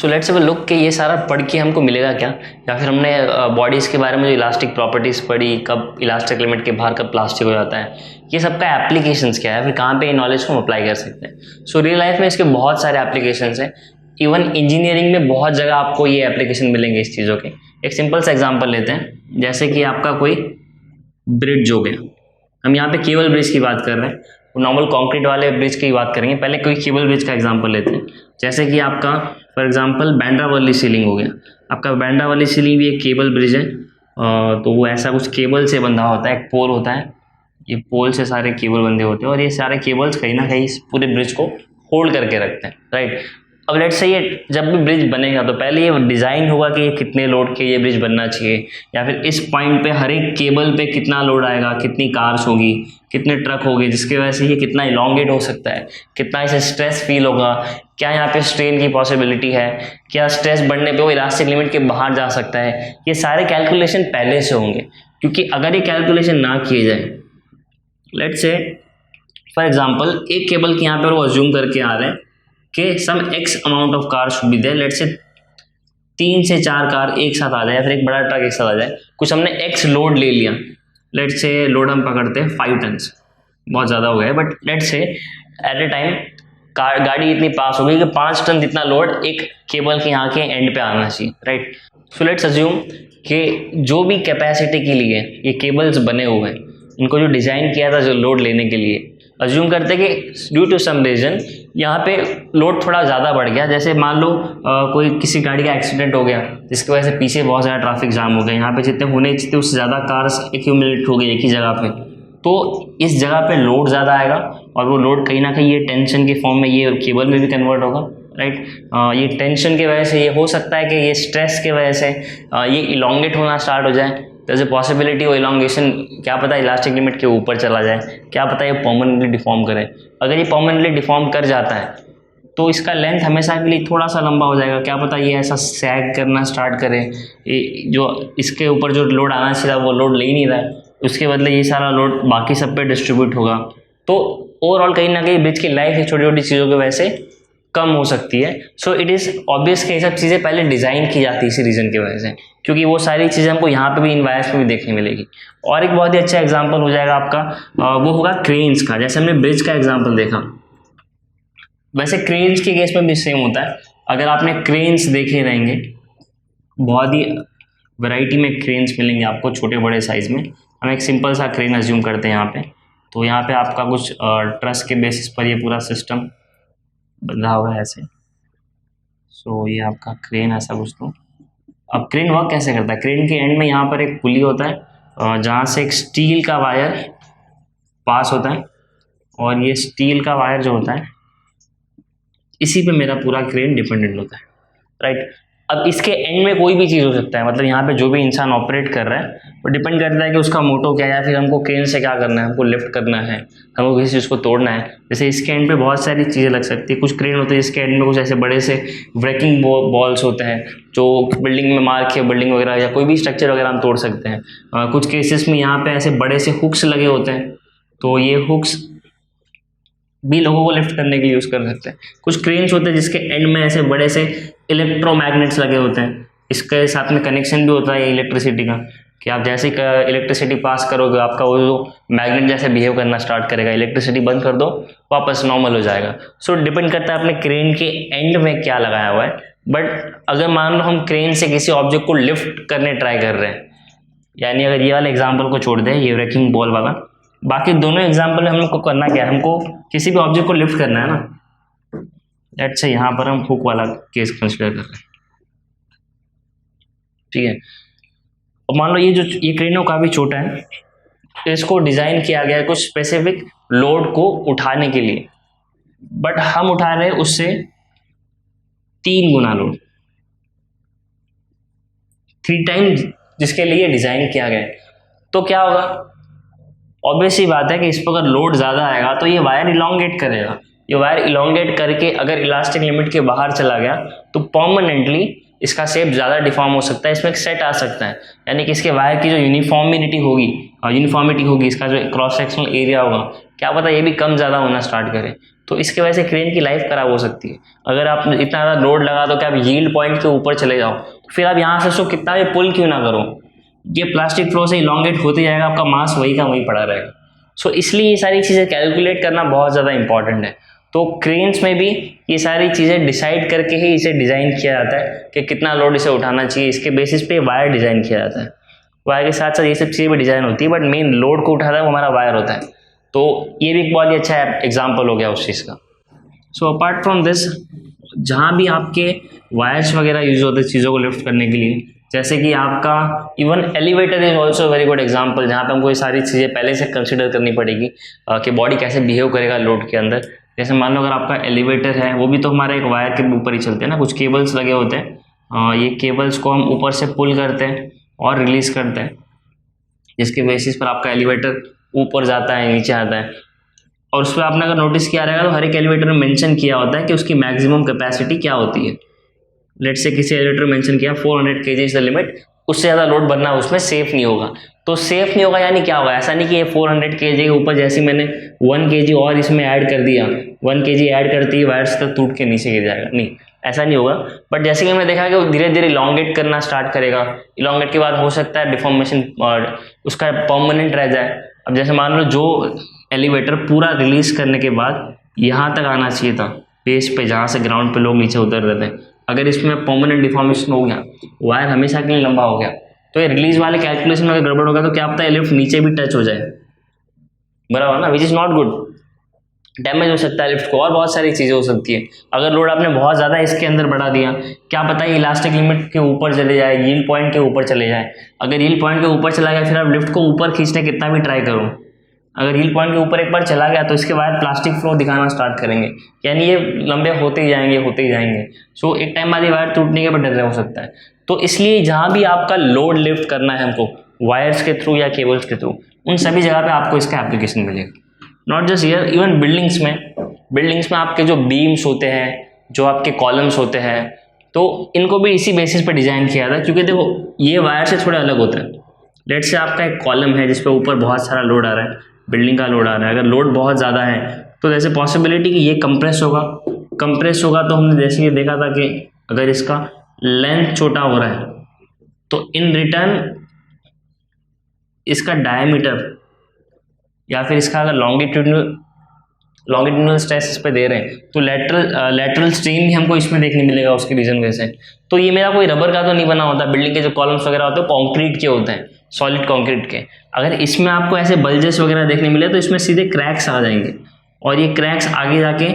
So let's have a look कि ये सारा पढ़ के हमको मिलेगा क्या, या फिर हमने बॉडीज़ के बारे में जो इलास्टिक प्रॉपर्टीज़ पढ़ी, कब इलास्टिक लिमिट के बाहर कब प्लास्टिक हो जाता है, ये सबका एप्लीकेशंस क्या है, फिर कहाँ पे ये नॉलेज को हम अप्लाई कर सकते हैं। सो रियल लाइफ में इसके बहुत सारे एप्लीकेशंस हैं। इवन इंजीनियरिंग में बहुत जगह आपको ये एप्लीकेशन मिलेंगे इस चीज़ों के। एक सिंपल सा एग्जांपल लेते हैं, जैसे कि आपका कोई ब्रिज हो गया। हम यहाँ पे केबल ब्रिज की बात कर रहे हैं, नॉर्मल कंक्रीट वाले ब्रिज की बात करेंगे। पहले कोई केबल ब्रिज का एग्जांपल लेते हैं, जैसे कि आपका फॉर एग्जांपल बैंड्रा सीलिंग हो गया। आपका बैंड्रा सीलिंग भी एक केबल ब्रिज है। तो वो ऐसा कुछ केबल से बंधा होता है, एक पोल होता है, ये पोल से सारे केबल बंधे होते हैं और ये सारे केबल्स कहीं ना कहीं इस पूरे ब्रिज को होल्ड करके रखते हैं, राइट। अब लेट्स से ये जब भी ब्रिज बनेगा तो पहले ये डिज़ाइन होगा कि ये कितने लोड के ये ब्रिज बनना चाहिए, या फिर इस पॉइंट पे हर एक केबल पे कितना लोड आएगा, कितनी कार्स होगी, कितने ट्रक होंगे, जिसकी वजह से ये कितना इलॉन्गेट हो सकता है, कितना इसे स्ट्रेस फील होगा, क्या यहाँ पे स्ट्रेन की पॉसिबिलिटी है, क्या स्ट्रेस बढ़ने पे वो इलास्टिक लिमिट के बाहर जा सकता है। ये सारे कैलकुलेशन पहले से होंगे, क्योंकि अगर ये कैलकुलेशन ना किए जाए, लेट्स से फॉर एग्जांपल एक केबल के यहाँ पर वो अज्यूम करके आ रहे हैं कि some x amount of car should be there, let's say 3 से 4 कार एक साथ आ जाए, या फिर एक बड़ा ट्रक एक साथ आ जाए। कुछ हमने एक्स लोड ले लिया, लेट्स से लोड हम पकड़ते हैं 5 टन्स, बहुत ज़्यादा हो गया, but let's say at a time गाड़ी इतनी पास हो गई कि 5 टन जितना लोड एक केबल के यहाँ के एंड पे आना चाहिए, राइट। सो लेट्स अज्यूम कि जो भी कैपेसिटी के लिए ये केबल्स बने हुए हैं, इनको जो डिज़ाइन किया था जो लोड लेने के लिए, अज्यूम करते कि ड्यू टू सम रीजन यहाँ पे लोड थोड़ा ज़्यादा बढ़ गया। जैसे मान लो कोई किसी गाड़ी का एक्सीडेंट हो गया जिसकी वजह से पीछे बहुत ज़्यादा ट्रैफिक जाम हो गया, यहाँ पे जितने होने चाहिए उससे ज़्यादा कार्स एक्यूमुलेट हो गई एक ही जगह पे, तो इस जगह पे लोड ज़्यादा आएगा और वो लोड कहीं ना कहीं ये टेंशन के फॉर्म में ये केबल में भी कन्वर्ट होगा, राइट। ये टेंशन की वजह से ये हो सकता है कि ये स्ट्रेस की वजह से ये इलॉन्गेट होना स्टार्ट हो जाए। जैसे पॉसिबिलिटी वो इलॉन्गेशन क्या पता इलास्टिक लिमिट के ऊपर चला जाए, क्या पता ये परमानेंटली डिफॉर्म करे। अगर ये परमानेंटली डिफॉर्म कर जाता है तो इसका लेंथ हमेशा के लिए थोड़ा सा लंबा हो जाएगा, क्या पता ये ऐसा सैग करना स्टार्ट करे, ये जो इसके ऊपर जो लोड आना चाहिए वो लोड ले ही नहीं रहा है, उसके बदले ये सारा लोड बाकी सब पे डिस्ट्रीब्यूट होगा। तो ओवरऑल कहीं ना कहीं ब्रिज की लाइफ एक छोटी छोटी चीज़ों की वजह से कम हो सकती है। सो इट इज़ ऑब्वियस कि ये सब चीज़ें पहले डिज़ाइन की जाती है इसी रीज़न की वजह से, क्योंकि वो सारी चीज़ें हमको यहाँ पे भी इन वायर्स में भी देखने मिलेगी। और एक बहुत ही अच्छा एग्जांपल हो जाएगा आपका वो होगा क्रेन्स का। जैसे हमने ब्रिज का एग्जांपल देखा, वैसे क्रेन्स के केस में भी सेम होता है। अगर आपने क्रेन्स देखे रहेंगे, बहुत ही वैरायटी में क्रेन्स मिलेंगे आपको छोटे बड़े साइज़ में। हम एक सिंपल सा क्रेन अज्यूम करते हैं यहाँ पे, तो यहाँ पे आपका कुछ ट्रस के बेसिस पर ये पूरा सिस्टम बंधा हुआ है ऐसे। सो ये आपका क्रेन ऐसा कुछ। तो अब क्रेन वर्क कैसे करता है, क्रेन के एंड में यहाँ पर एक पुली होता है जहाँ से एक स्टील का वायर पास होता है, और ये स्टील का वायर जो होता है इसी पे मेरा पूरा क्रेन डिपेंडेंट होता है, राइट। अब इसके एंड में कोई भी चीज़ हो सकता है, मतलब यहाँ पे जो भी इंसान ऑपरेट कर रहा है वो डिपेंड करता है कि उसका मोटो क्या है, या फिर हमको क्रेन से क्या करना है, हमको लिफ्ट करना है, हमको किसी चीज़ को तोड़ना है। जैसे इसके एंड पे बहुत सारी चीज़ें लग सकती है। कुछ क्रेन होते हैं जिसके एंड में कुछ ऐसे बड़े से ब्रेकिंग बॉल्स होते हैं जो बिल्डिंग में मार के बिल्डिंग वगैरह या कोई भी स्ट्रक्चर वगैरह हम तोड़ सकते हैं। कुछ केसेस में यहाँ पे ऐसे बड़े से हुक्स लगे होते हैं, तो ये हुक्स भी लोगों को लिफ्ट करने के लिए यूज़ कर सकते हैं। कुछ क्रेन्स होते हैं जिसके एंड में ऐसे बड़े से इलेक्ट्रोमैग्नेट्स लगे होते हैं, इसके साथ में कनेक्शन भी होता है इलेक्ट्रिसिटी का, कि आप जैसे ही इलेक्ट्रिसिटी पास करोगे आपका वो जो मैग्नेट जैसे बिहेव करना स्टार्ट करेगा, इलेक्ट्रिसिटी बंद कर दो वापस नॉर्मल हो जाएगा। सो डिपेंड करता है अपने क्रेन के एंड में क्या लगाया हुआ है। बट अगर मान लो हम क्रेन से किसी ऑब्जेक्ट को लिफ्ट करने ट्राई कर रहे हैं, यानी अगर ये वाले एग्जाम्पल को छोड़ दें, ये ब्रेकिंग बॉल वाला, बाकी दोनों एग्जाम्पल में हमको करना क्या है, हमको किसी भी ऑब्जेक्ट को लिफ्ट करना है ना। लेट्स से यहाँ पर हम हुक वाला केस कंसिडर कर रहे हैं, ठीक है। और मान लो ये क्रेन है काफ़ी छोटा है, तो इसको डिज़ाइन किया गया है कुछ स्पेसिफिक लोड को उठाने के लिए, बट हम उठा रहे हैं उससे 3 गुना लोड, 3 टाइम जिसके लिए डिज़ाइन किया गया है। तो क्या होगा, ऑब्वियस ही बात है कि इस पर अगर लोड ज़्यादा आएगा तो ये वायर इलॉन्गेट करेगा। ये वायर इलॉन्गेट करके अगर इलास्टिक लिमिट के बाहर चला गया तो परमानेंटली इसका शेप ज़्यादा डिफॉर्म हो सकता है, इसमें एक सेट आ सकता है, यानी कि इसके वायर की जो यूनिफॉर्मिटी होगी और यूनिफॉर्मिटी होगी, इसका जो क्रॉस सेक्शनल एरिया होगा, क्या पता ये भी कम ज़्यादा होना स्टार्ट करे। तो इसके वजह से क्रेन की लाइफ खराब हो सकती है। अगर आप इतना ज़्यादा लोड लगा दो कि आप यील्ड पॉइंट के ऊपर चले जाओ, फिर आप यहाँ से उसको कितना भी पुल क्यों ना करो, ये प्लास्टिक फ्लो से इलॉन्गेट होते जाएगा, आपका मास वही का वही पड़ा रहेगा। सो इसलिए ये सारी चीज़ें कैलकुलेट करना बहुत ज़्यादा इंपॉर्टेंट है। तो क्रेन्स में भी ये सारी चीज़ें डिसाइड करके ही इसे डिज़ाइन किया जाता है कि कितना लोड इसे उठाना चाहिए। इसके बेसिस पे वायर डिज़ाइन किया जाता है। वायर के साथ साथ ये सब चीज़ें भी डिज़ाइन होती है, बट मेन लोड को उठाता है वो हमारा वायर होता है। तो ये भी एक बहुत ही अच्छा एग्जाम्पल हो गया उस चीज़ का। सो अपार्ट फ्रॉम दिस, जहाँ भी आपके वायर्स वगैरह यूज होते हैं चीज़ों को लिफ्ट करने के लिए, जैसे कि आपका even elevator is also very good example, जहाँ पे हमको ये सारी चीज़ें पहले से कंसिडर करनी पड़ेगी कि बॉडी कैसे बिहेव करेगा लोड के अंदर। जैसे मान लो अगर आपका एलिवेटर है, वो भी तो हमारे एक वायर के ऊपर ही चलते हैं ना, कुछ केबल्स लगे होते हैं। ये केबल्स को हम ऊपर से पुल करते हैं और रिलीज करते हैं, जिसके बेसिस पर आपका एलिवेटर ऊपर जाता है, नीचे आता है। और उस पर आपने अगर नोटिस किया रहेगा तो हर एक एलिवेटर में मेंशन किया होता है कि उसकी मैक्सिमम कैपेसिटी क्या होती है। लेट से किसी एलिवेटर में मेंशन किया 400 kg इज द लिमिट, उससे ज़्यादा लोड बनना उसमें सेफ नहीं होगा। तो सेफ नहीं होगा यानी क्या होगा, ऐसा नहीं कि ये 400 kg के ऊपर जैसे मैंने 1 kg और इसमें ऐड कर दिया, 1 kg ऐड करती है वायर्स तक टूट के नीचे गिर जाएगा, नहीं ऐसा नहीं होगा। बट जैसे कि हमने देखा कि वो धीरे धीरे इलॉन्गेट करना स्टार्ट करेगा, इलॉन्गेट के बाद हो सकता है डिफॉर्मेशन और उसका परमानेंट रह जाए। अब जैसे मान लो जो एलिवेटर पूरा रिलीज करने के बाद यहाँ तक आना चाहिए था बेस पे, जहाँ से ग्राउंड पे लोग नीचे उतर रहे थे, अगर इसमें परमानेंट डिफॉर्मेशन हो गया, वायर हमेशा के लिए लंबा हो गया, तो ये रिलीज वाले कैलकुलेशन में अगर गड़बड़ होगा तो क्या पता है लिफ्ट नीचे भी टच हो जाए, बराबर ना, which is not good. Damage हो सकता है लिफ्ट को और बहुत सारी चीज़ें हो सकती है। अगर लोड आपने बहुत ज़्यादा इसके अंदर बढ़ा दिया, क्या पता है इलास्टिक लिमिट के ऊपर चले जाए, यील्ड पॉइंट के ऊपर चले जाए। अगर यील्ड पॉइंट के ऊपर चला गया, फिर आप लिफ्ट को ऊपर खींचने कितना भी ट्राई करो, अगर यील्ड पॉइंट के ऊपर एक बार चला गया तो इसके बाद प्लास्टिक फ्लो दिखाना स्टार्ट करेंगे, यानी ये लंबे होते ही जाएंगे। सो एक टाइम बाद ये वायर टूटने के बाद डर हो सकता है। तो इसलिए जहाँ भी आपका लोड लिफ्ट करना है हमको, वायर्स के थ्रू या केबल्स के थ्रू, उन सभी जगह पे आपको इसका एप्लीकेशन मिलेगा। Not just here, even buildings में आपके जो बीम्स होते हैं, जो आपके कॉलम्स होते हैं, तो इनको भी इसी बेसिस पे डिज़ाइन किया था, क्योंकि देखो ये वायर से थोड़े अलग होते हैं। लेट से आपका एक कॉलम है जिसपे ऊपर बहुत सारा लोड आ रहा है, बिल्डिंग का लोड आ रहा है। अगर लोड बहुत ज़्यादा है तो जैसे पॉसिबिलिटी कि ये कंप्रेस होगा तो हमने जैसे ये देखा था कि अगर इसका लेंथ छोटा हो रहा है तो इन रिटर्न इसका डायमीटर या फिर इसका अगर लॉन्गिट्यूडनल स्ट्रेस इस पे दे रहे हैं तो लेटरल स्ट्रेन भी हमको इसमें देखने मिलेगा उसके रीजन वजह से। तो ये मेरा कोई रबर का तो नहीं बना होता, बिल्डिंग के जो कॉलम्स वगैरह होते हैं कॉन्क्रीट के होते हैं, सॉलिड कॉन्क्रीट के। अगर इसमें आपको ऐसे बल्जेस वगैरह देखने मिले तो इसमें सीधे क्रैक्स आ जाएंगे और ये क्रैक्स आगे जाके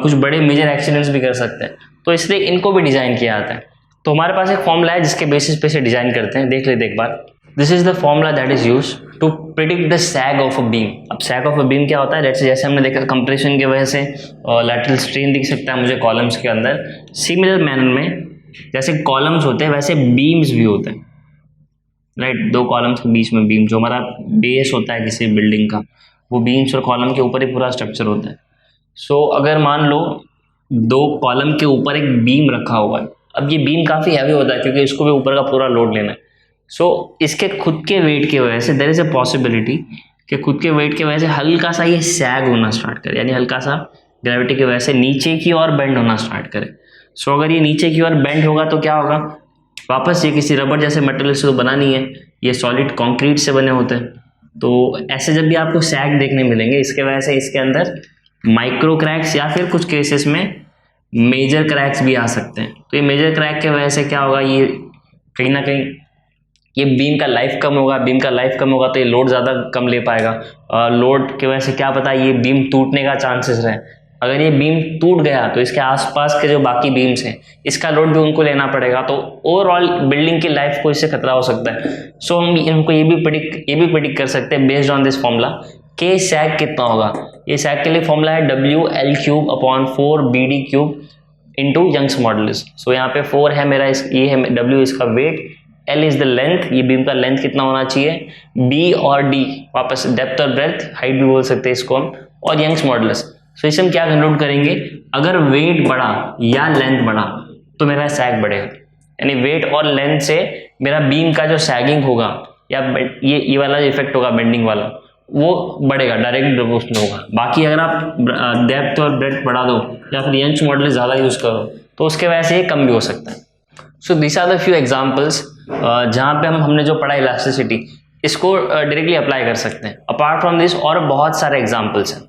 कुछ बड़े मेजर एक्सीडेंट्स भी कर सकते हैं। तो इसलिए इनको भी डिज़ाइन किया जाता है। तो हमारे पास एक फॉर्मूला है जिसके बेसिस पे से डिज़ाइन करते हैं, देख लेते एक बार। This is the formula that is use to predict the sag of a beam. अब सैग ऑफ अ बीम क्या होता है, जैसे हमने देखा कंप्रेशन की वजह से लैटरल स्ट्रेन दिख सकता है मुझे कॉलम्स के अंदर। सिमिलर मैनर में जैसे कॉलम्स होते हैं वैसे बीम्स भी होते हैं, राइट। दो कॉलम्स के बीच में बीम, जो हमारा बेस होता है किसी बिल्डिंग का, वो बीम्स और कॉलम के ऊपर ही पूरा स्ट्रक्चर होता है। सो अगर मान लो दो कॉलम के ऊपर एक बीम रखा हुआ है, अब ये बीम काफ़ी हैवी होता है क्योंकि इसको भी ऊपर का पूरा लोड लेना है। सो इसके खुद के वेट की वजह से देयर इज अ पॉसिबिलिटी कि खुद के वेट की वजह से हल्का सा ये सैग होना स्टार्ट करे, यानी हल्का सा ग्रेविटी की वजह से नीचे की ओर बेंड होना स्टार्ट करे। सो अगर ये नीचे की ओर बेंड होगा तो क्या होगा, वापस ये किसी रबर जैसे मटेरियल से तो बना नहीं है, ये सॉलिड कंक्रीट से बने होते हैं। तो ऐसे जब भी आपको सैग देखने मिलेंगे, इसके वजह से इसके अंदर माइक्रो क्रैक्स या फिर कुछ केसेस में मेजर क्रैक्स भी आ सकते हैं। तो ये मेजर क्रैक की वजह से क्या होगा, ये कहीं ना कहीं ये बीम का लाइफ कम होगा तो ये लोड ज़्यादा कम ले पाएगा। लोड की वजह से क्या पता ये बीम टूटने का चांसेस रहे। अगर ये बीम टूट गया तो इसके आसपास के जो बाकी बीम्स हैं इसका लोड भी उनको लेना पड़ेगा, तो ओवरऑल बिल्डिंग की लाइफ को इससे खतरा हो सकता है। सो हम इनको ये भी प्रिडिक्ट कर सकते हैं बेस्ड ऑन दिस फॉर्मूला कि सैग कितना होगा। ये सैग के लिए फॉर्मूला है WL3/4BD³ इंटू यंग्स मॉडुलस। सो यहाँ पे 4 है मेरा, ये है W इसका weight, L is the length, ये बीम का लेंथ कितना होना चाहिए, B और D वापस डेप्थ और ब्रेथ, हाइट भी बोल सकते हैं इसको हम, और यंग्स मॉडुलस। सो इसे हम क्या कंक्लूड करेंगे, अगर वेट बढ़ा या लेंथ बढ़ा तो मेरा सैग बढ़ेगा, यानी वेट और लेंथ से मेरा बीम का जो सैगिंग होगा या ये वाला जो इफेक्ट होगा बेंडिंग वाला, वो बढ़ेगा, डायरेक्ट प्रोपोर्शनल होगा। बाकी अगर आप डेप्थ और ब्रेड्थ बढ़ा दो या फिर यंच मॉडल ज़्यादा यूज़ करो तो उसके वजह से ये कम भी हो सकता है। So this are the few examples जहाँ पे हमने जो पढ़ा इलास्टिसिटी, इसको डायरेक्टली अप्लाई कर सकते हैं। अपार्ट फ्रॉम दिस और बहुत सारे एग्जाम्पल्स हैं।